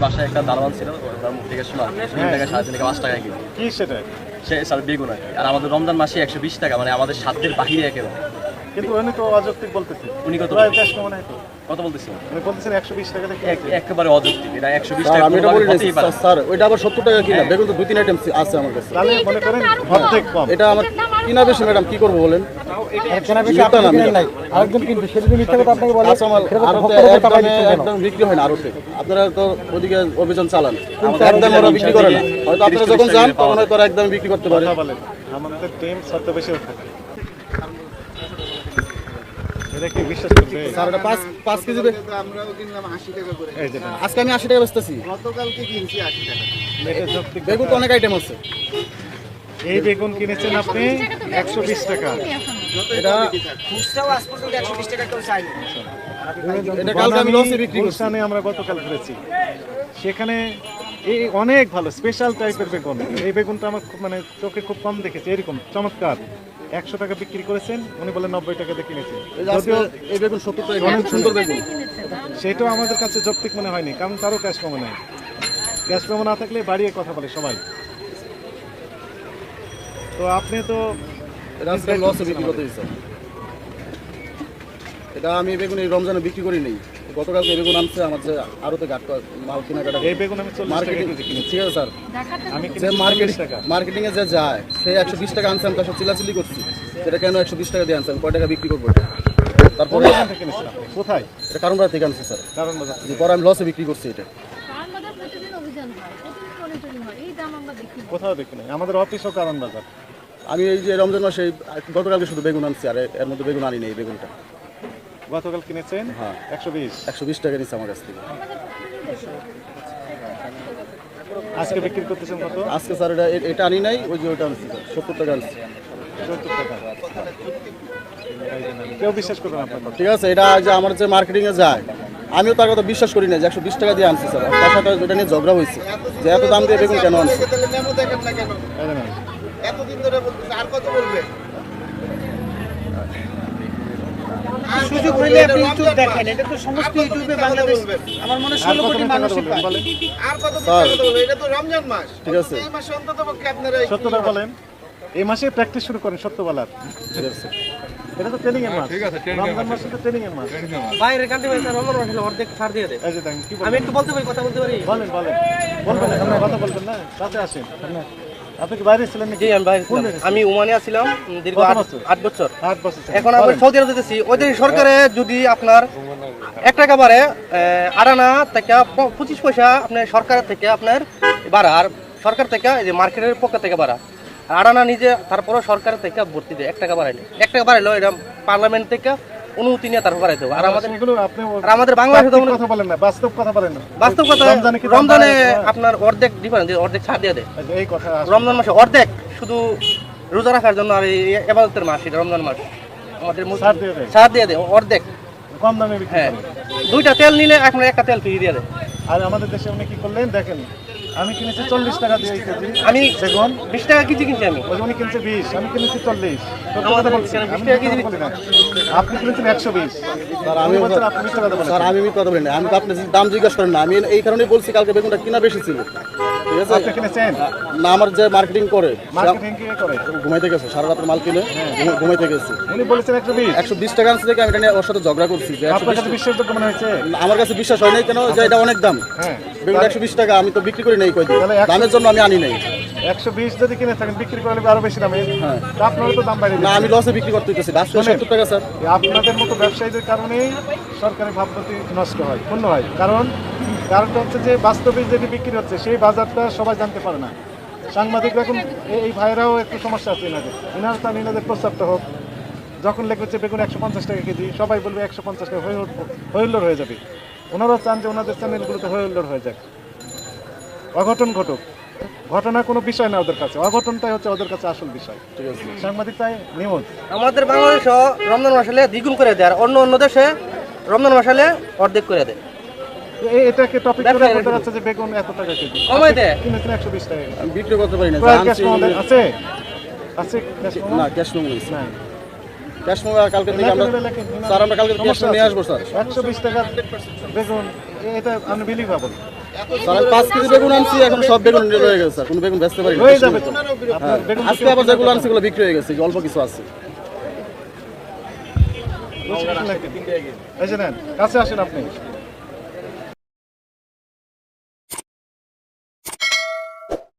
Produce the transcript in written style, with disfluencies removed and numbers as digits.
বাসায় একটা দারোয়ান ছিল, ওরা মুখ থেকে শোনা 3 টাকা 3.5 টাকা 5 টাকা কেজি। কি সেটা? সে স্যার বেগুন আর কি। আর আমাদের রমজান মাসে 120 টাকা, মানে আমাদের সাধ্যের বাহিরে একেবারে। কিন্তু উনি তো অযৌক্তিক বলতেছে। উনি কত মনে হয় তো কত বলতেছেন? উনি বলতেছেন 120 টাকা থেকে একেবারে অযৌক্তিক। এটা 120 টাকা আমি এটা বলি না স্যার, ওইটা আবার 70 টাকা কিনা। বেগুন তো 2-3 আইটেম আছে আমার কাছে। তাহলে মনে করেন অর্ধেক কম। এটা আমার কিনা বেশি ম্যাডাম, কি করব বলেন? কেনা বেশি আপনি কিনেন নাই, আরেকজন কিনবে, সেটা যদি মিথ্যা কথা আপনাকে বলে আরতে একদম বিক্রি হয় না আরতে। আপনারা তো ওদিকে অভিযান চালান, একদম ওরা বিক্রি করে না। হয়তো আপনারা যখন যান তখন হয়তো ওরা একদম বিক্রি করতে পারে। আমাদের টিম সত্য বেশি থাকে। এটা কি বিশ্বাস করবে স্যার? এটা 5 কেজি আমরাও কিনলাম 80 টাকা করে। এই যে আজকে আমি 80 টাকা বেচতেছি। গতকালকে কিনছি 80 টাকা। এটা যৌক্তিক। বেগুন তো অনেক আইটেম আছে। এই বেগুন কিনেছেন আপনি 120 টাকা। এটা খুচরাও আজ পর্যন্ত 120 টাকা কেউ চায়নি। এটা কালকে আমি লসে বিক্রি করছি। গুলশানে আমরা গতকাল করেছি, সেখানে এই অনেক ভালো স্পেশাল টাইপের বেগুন। এই বেগুনটা আমার খুব মানে চোখে খুব কম দেখেছি, এরকম চমৎকার। 100 টাকা বিক্রি করেছেন, উনি বলে 90 টাকা দিয়ে কিনেছেন। যদিও এই বেগুন 70 টাকা, অনেক সুন্দর বেগুন। সেটাও আমাদের কাছে যৌক্তিক মনে হয়নি, কারণ তারও ক্যাশ মেমো নাই। ক্যাশ মেমো না থাকলে বাড়িয়ে কথা বলে সবাই। তো আপনি তো এটা আজকে লসে বিক্রি করতে দিচ্ছেন। এটা আমি বেগুন এই রমজানে বিক্রি করি নাই। গতকালকে এই বেগুন আনছে আমার যে আরতে ঘাট মাল কেনাকাটা। এই বেগুন আমি 40 টাকা মার্কেটিং কেজি কিনেছি। ঠিক আছে স্যার, আমি যে কিনেছি 40 টাকা। মার্কেটিং এ যে যায় সে 120 টাকা আনছে, আমি তার সাথে চিলাচিলি করছি সেটা কেন 120 টাকা দিয়ে আনছে, আমি কয় টাকা বিক্রি করবো এটা? তারপরে কোন থেকে কিনেছেন আপনি? কোথায়? এটা কারণ বাড়ি থেকে আনছি স্যার। কারণ বাজার থেকে। পরে আমি লসে বিক্রি করছি এটা। কোথাও দেখি নাই, আমাদের অফিসও কারণ বাজার। আমি এই যে রমজান মাসে গতকালকে শুধু বেগুন আনছি, আর এর মধ্যে বেগুন আনি নেই। এই বেগুনটা গতকাল কিনেছেন হ্যাঁ 120 টাকা নিচ্ছে আমার কাছ থেকে। আজকে বিক্রি করতেছেন কত? আজকে স্যার এটা আনি নাই, ওই যে ওইটা আনছি স্যার 70 টাকা আনছি। 70 টাকা। কেউ বিশ্বাস করবে না আপনার কথা। ঠিক আছে, এটা যে আমার যে মার্কেটিং এ যায় আমিও তার কথা বিশ্বাস করি না যে 120 টাকা দিয়ে আনছি স্যার। তার সাথে এটা নিয়ে ঝগড়া হয়েছে যে এত দাম দিয়ে বেগুন কেন আনছে। তাহলে মেমো দেখেন না কেন? এই দেখেন। এতদিন ধরে বলতেছে, আর কত বলবে? সুযোগ হইলে আপনি ইউটিউব দেখেন, এটা তো সমস্ত ইউটিউবে বাংলাদেশ আমার মনে হয় 16 কোটি মানুষ পায়। বলেন। আর কত টাকা বলবে? এটা তো রমজান মাস। ঠিক আছে। এই মাসে অন্তত পক্ষে আপনারা সত্যটা বলেন। এই মাসে প্র্যাকটিস শুরু করেন সত্য বলার। ঠিক আছে এটা তো ট্রেনিং এর মাস। ঠিক আছে, রমজান মাসে তো ট্রেনিং এর মাস। বাইরে কান্ট্রি ভাই স্যার রমজান মাসে অর্ধেক ছাড় দিয়ে দেয়। এই যে দেখেন কি আমি বলেন। একটু বলতে পারি, কথা বলতে পারি? বলেন বলবেন না, কথা বলবেন না, কাছে আসেন। আপনি কি বাইরে ছিলেন নাকি? জি আমি বাইরে ছিলাম। আমি ওমানে ছিলাম দীর্ঘ কত 8 বছর? বছর। 8 বছর। এখন আমরা সৌদি আরব যেতেছি, ওদের সরকারে যদি আপনার 1 টাকা বাড়ে, আড়ানা থেকে 25 পয়সা আপনার সরকারের থেকে আপনার বাড়া, আর সরকার থেকে এই যে মার্কেটের পক্ষ থেকে বাড়া। আর আড়ানা নিজে তারপরে সরকারের থেকে ভর্তি দেয়। 1 টাকা বাড়াইলে 1 টাকা বাড়াইলো এটা পার্লামেন্ট থেকে অনুমতি নিয়ে তারপর বাড়াই দেবো। আর আমাদের এগুলো আপনি আর আমাদের বাংলাদেশে তো কথা বলেন না, বাস্তব কথা বলেন না। বাস্তব কথা, কি রমজানে আপনার অর্ধেক ডিফারেন্স, অর্ধেক ছাড় দিয়ে দেয়। এই কথা রমজান মাসে অর্ধেক শুধু রোজা রাখার জন্য, আর এই ইবাদতের মাস এটা রমজান মাস আমাদের ছাড় দিয়ে দেয়। ছাড় দিয়ে দেয় অর্ধেক। কম দামে বিক্রি হ্যাঁ, করে। 2টা তেল নিলে আপনার 1টা তেল ফ্রি দিয়ে দেয়। আর আমাদের দেশে উনি কি করলেন দেখেন, আমি কিনেছি 40 টাকা দিয়ে এই কেজি। আমি বেগুন 20 টাকা কেজি কিনছি আমি। ওই উনি কিনছে 20, আমি কিনেছি 40। সত্য আমাদের কথা বলছি, এখানে 20 আমি টাকা মিথ্যা কেজি কথা বলি না। আপনি কিনেছেন 120। স্যার আমি বলছেন আপনি মিথ্যা কথা বলেন। স্যার আমি কথা বলি না, আমি তো আপনি দাম জিজ্ঞাসা করেন না। আমি এই কারণেই বলছি কালকে বেগুনটা কিনা বেশি ছিল। ঠিক আছে, আপনি কিনেছেন? না আমার যে মার্কেটিং করে মার্কেটিং কি করে? ঘুমাইতে গেছে, সারা রাতের মাল কিনে ঘুমাইতে গেছে। উনি বলেছেন 120। 120 টাকা আনছে দেখে আমি এটা নিয়ে ওর সাথে ঝগড়া করছি যে আপনার কাছে বিশ্বাসযোগ্য মনে হয়েছে? আমার কাছে বিশ্বাস হয় নাই কেন যে এটা অনেক দাম। হ্যাঁ, বেগুন 120 টাকা, আমি তো বিক্রি করি নাই কয়দিন, তাহলে দামের জন্য আমি আনি নাই। 120 যদি কিনে থাকেন, বিক্রি করলে আরো বেশি দামে। হ্যাঁ, তা আপনারও তো দাম বাড়িয়ে না দিচ্ছে। আমি লসে বিক্রি করতে গেছি, আজকে 70 টাকা স্যার। আপনাদের মতো ব্যবসায়ীদের কারণেই সরকারি ভাবমূর্তি নষ্ট হয়, পূর্ণ হয়। কারণটা হচ্ছে যে বাস্তবে যেটি বিক্রি হচ্ছে সেই বাজারটা সবাই জানতে পারে না। সাংবাদিকরা এখন এই ভাইরাও একটু সমস্যা আছে এনাদের। এনারা তার এনাদের প্রস্তাবটা হোক, যখন লেগে হচ্ছে বেগুন 150 টাকা কেজি, সবাই বলবে 150 টাকা হইল্লোর হয়ে যাবে। ওনারাও চান যে ওনাদের চ্যানেলগুলোতে হইল্লোর হয়ে যাক, অঘটন ঘটুক। ঘটনা কোনো বিষয় না ওদের কাছে, অঘটনটাই হচ্ছে ওদের কাছে আসল বিষয়। ঠিক আছে, সাংবাদিক তাই নিউজ। আমাদের বাংলাদেশও রমজান মাস হলে দ্বিগুণ করে দেয়, আর অন্য দেশে রমজান মাস হলে অর্ধেক করে দেয়। এটাকে টপিক করে বলতে যাচ্ছে যে বেগুন এত টাকা কেজি কমাই দেয়। কিনেছেন 120 টাকা। আমি বিক্রি করতে পারি না। ক্যাশ মেমো আছে? আছে ক্যাশ মেমো? না ক্যাশ মেমো নেই নাই। ক্যাশ মেমো কালকে থেকে আমরা স্যার আমরা কালকে ক্যাশ নিয়ে আসবো স্যার। 120 টাকা বেগুন, এটা আনবিলিভেবল। স্যার আমি 5 কেজি বেগুন আনছি, এখন সব বেগুন রয়ে গেছে স্যার, কোনো বেগুন বেচতে পারি না। হয়ে যাবে তো আপনার বেগুন আজকে আবার যেগুলো আনছি সেগুলো বিক্রি হয়ে গেছে, অল্প কিছু আছে। এই যে নেন, কাছে আসেন আপনি।